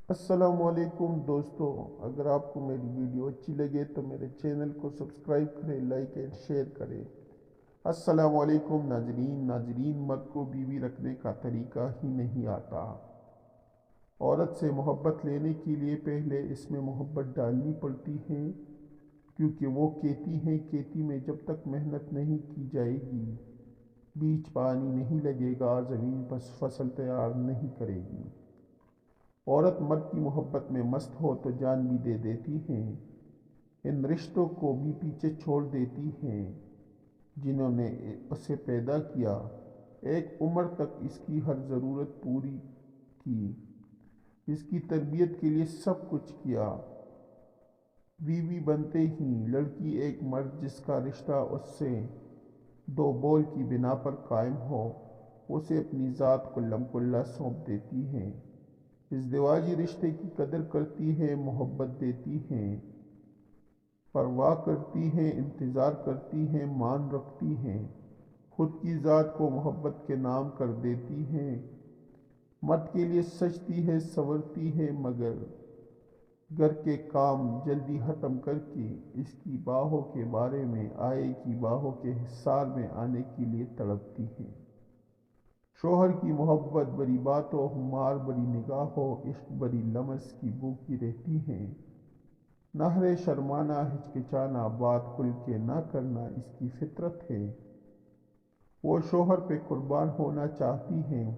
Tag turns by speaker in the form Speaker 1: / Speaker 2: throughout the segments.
Speaker 1: السلام علیکم دوستو، اگر آپ کو میری ویڈیو اچھی لگے تو میرے چینل کو سبسکرائب کریں، لائک اینڈ شیئر کریں۔ السلام علیکم ناظرین، مرد کو بیوی رکھنے کا طریقہ ہی نہیں آتا۔ عورت سے محبت لینے کے لیے پہلے اس میں محبت ڈالنی پڑتی ہے، کیونکہ وہ کہتی ہیں کھیتی میں جب تک محنت نہیں کی جائے گی، بیج پانی نہیں لگے گا، زمین پر فصل تیار نہیں کرے گی۔ عورت مرد کی محبت میں مست ہو تو جان بھی دے دیتی ہیں، ان رشتوں کو بھی پیچھے چھوڑ دیتی ہیں جنہوں نے اسے پیدا کیا، ایک عمر تک اس کی ہر ضرورت پوری کی، اس کی تربیت کے لیے سب کچھ کیا۔ بیوی بنتے ہی لڑکی ایک مرد جس کا رشتہ اس سے دو بول کی بنا پر قائم ہو، اسے اپنی ذات کلم کلا سونپ دیتی ہے، ازدواجی رشتے کی قدر کرتی ہے، محبت دیتی ہیں، پرواہ کرتی ہیں، انتظار کرتی ہیں، مان رکھتی ہیں، خود کی ذات کو محبت کے نام کر دیتی ہیں، مرد کے لیے سجتی ہے، سنورتی ہے، مگر گھر کے کام جلدی ختم کر کے اس کی باہوں کے بارے میں آئے کی باہوں کے حصار میں آنے کے لیے تڑپتی ہے۔ شوہر کی محبت بڑی باتوں، خمار بڑی نگاہوں، عشق بڑی لمس کی بھوکی رہتی ہیں، نخرے شرمانا، ہچکچانا، بات کھل کے نہ کرنا اس کی فطرت ہے۔ وہ شوہر پہ قربان ہونا چاہتی ہیں،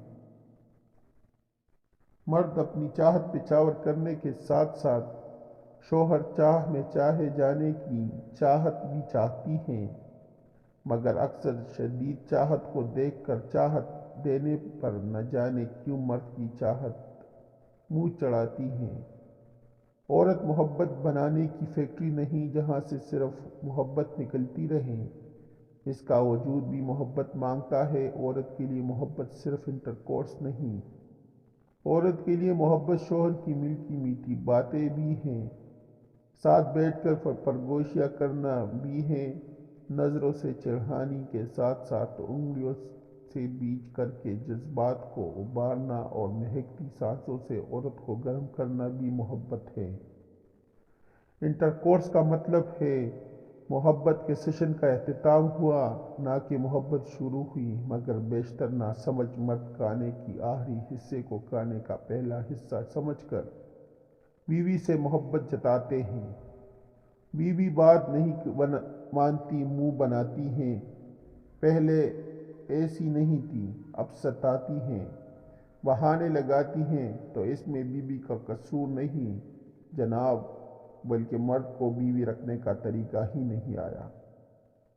Speaker 1: مرد اپنی چاہت پہ چاور کرنے کے ساتھ ساتھ شوہر چاہ میں چاہے جانے کی چاہت بھی چاہتی ہیں، مگر اکثر شدید چاہت کو دیکھ کر چاہت دینے پر نہ جانے کیوں مرد کی چاہت منہ چڑھاتی ہیں۔ عورت محبت بنانے کی فیکٹری نہیں جہاں سے صرف محبت نکلتی رہے، اس کا وجود بھی محبت مانگتا ہے۔ عورت کے لیے محبت صرف انٹرکورس نہیں، عورت کے لیے محبت شوہر کی میٹھی میٹھی باتیں بھی ہیں، ساتھ بیٹھ کر پرگوشیاں کرنا بھی ہے، نظروں سے چڑھانی کے ساتھ ساتھ انگلیوں سے بیچ کر کے جذبات کو ابارنا اور مہکتی سانسوں سے عورت کو گرم کرنا بھی محبت ہے۔ انٹرکورس کا مطلب ہے محبت کے سیشن کا اختتام ہوا، نہ کہ محبت شروع ہوئی، مگر بیشتر ناسمجھ مرد کھانے کی آخری حصے کو کھانے کا پہلا حصہ سمجھ کر بیوی سے محبت جتاتے ہیں۔ بیوی بات نہیں مانتی، منہ بناتی ہیں، پہلے ایسی نہیں تھی، اب ستاتی ہیں، بہانے لگاتی ہیں، تو اس میں بیوی کا قصور نہیں جناب، بلکہ مرد کو بیوی رکھنے کا طریقہ ہی نہیں آیا۔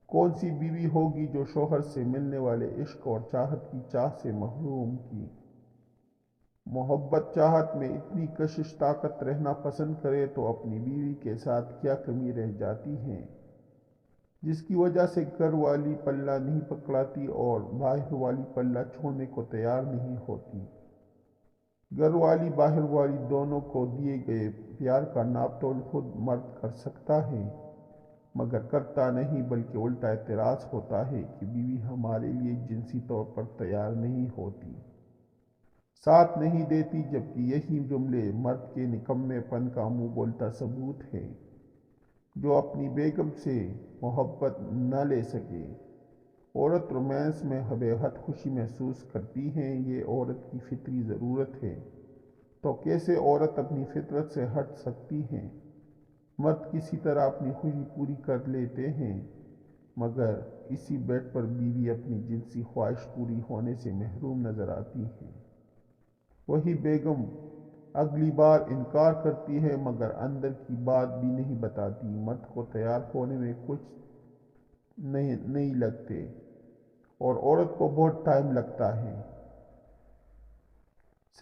Speaker 1: کون سی بیوی ہوگی جو شوہر سے ملنے والے عشق اور چاہت کی چاہ سے محروم کی محبت چاہت میں اتنی کشش طاقت رہنا پسند کرے تو اپنی بیوی کے ساتھ کیا کمی رہ جاتی ہے جس کی وجہ سے گھر والی پلہ نہیں پکڑاتی اور باہر والی پلہ چھوڑنے کو تیار نہیں ہوتی۔ گھر والی باہر والی دونوں کو دیے گئے پیار کا ناپ تول خود مرد کر سکتا ہے، مگر کرتا نہیں، بلکہ الٹا اعتراض ہوتا ہے کہ بیوی ہمارے لیے جنسی طور پر تیار نہیں ہوتی، ساتھ نہیں دیتی، جبکہ یہی جملے مرد کے نکمے پن کا منہ بولتا ثبوت ہے۔ جو اپنی بیگم سے محبت نہ لے سکے، عورت رومانس میں بے حد خوشی محسوس کرتی ہے، یہ عورت کی فطری ضرورت ہے، تو کیسے عورت اپنی فطرت سے ہٹ سکتی ہے؟ مرد کسی طرح اپنی خوشی پوری کر لیتے ہیں، مگر اسی بیڈ پر بیوی اپنی جنسی خواہش پوری ہونے سے محروم نظر آتی ہے۔ وہی بیگم اگلی بار انکار کرتی ہے، مگر اندر کی بات بھی نہیں بتاتی۔ مرد کو تیار ہونے میں کچھ نہیں لگتے اور عورت کو بہت ٹائم لگتا ہے۔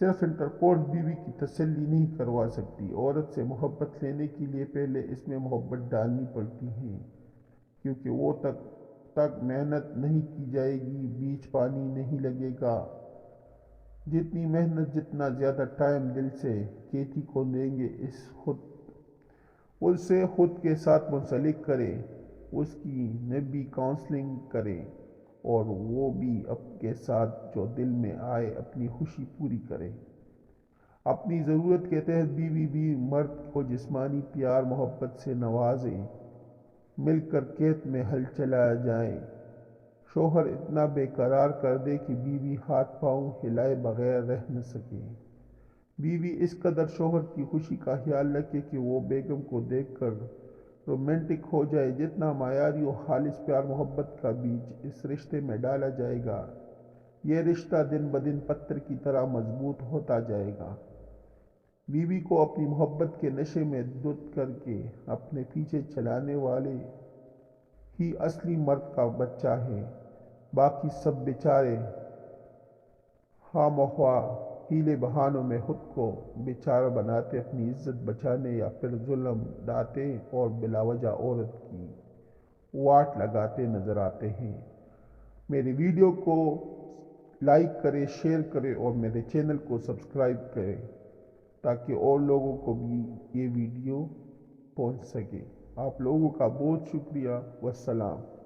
Speaker 1: صرف انٹرکورس بیوی کی تسلی نہیں کروا سکتی، عورت سے محبت لینے کے لیے پہلے اس میں محبت ڈالنی پڑتی ہے، کیونکہ وہ تک محنت نہیں کی جائے گی، بیج پانی نہیں لگے گا۔ جتنی محنت، جتنا زیادہ ٹائم دل سے کھیتی کو دیں گے، اسے خود کے ساتھ منسلک کریں، اس کی نبی کاؤنسلنگ کریں، اور وہ بھی آپ کے ساتھ جو دل میں آئے اپنی خوشی پوری کرے۔ اپنی ضرورت کے تحت بیوی بھی مرد کو جسمانی پیار محبت سے نوازے، مل کر کھیت میں ہل چلایا جائے۔ شوہر اتنا بے قرار کر دے کہ بیوی ہاتھ پاؤں ہلائے بغیر رہ نہ سکے۔ بیوی اس قدر شوہر کی خوشی کا خیال رکھے کہ وہ بیگم کو دیکھ کر رومانٹک ہو جائے۔ جتنا معیاری و خالص پیار محبت کا بیج اس رشتے میں ڈالا جائے گا، یہ رشتہ دن بدن پتھر کی طرح مضبوط ہوتا جائے گا۔ بیوی کو اپنی محبت کے نشے میں دھت کر کے اپنے پیچھے چلانے والے ہی اصلی مرد کا بچہ ہے۔ باقی سب بیچارے خواہ مخواہ ہیلے بہانوں میں خود کو بیچارہ بناتے اپنی عزت بچانے یا پھر ظلم ڈھاتے اور بلا وجہ عورت کی واٹ لگاتے نظر آتے ہیں۔ میری ویڈیو کو لائک کرے، شیئر کرے اور میرے چینل کو سبسکرائب کرے تاکہ اور لوگوں کو بھی یہ ویڈیو پہنچ سکے۔ آپ لوگوں کا بہت شکریہ۔ والسلام۔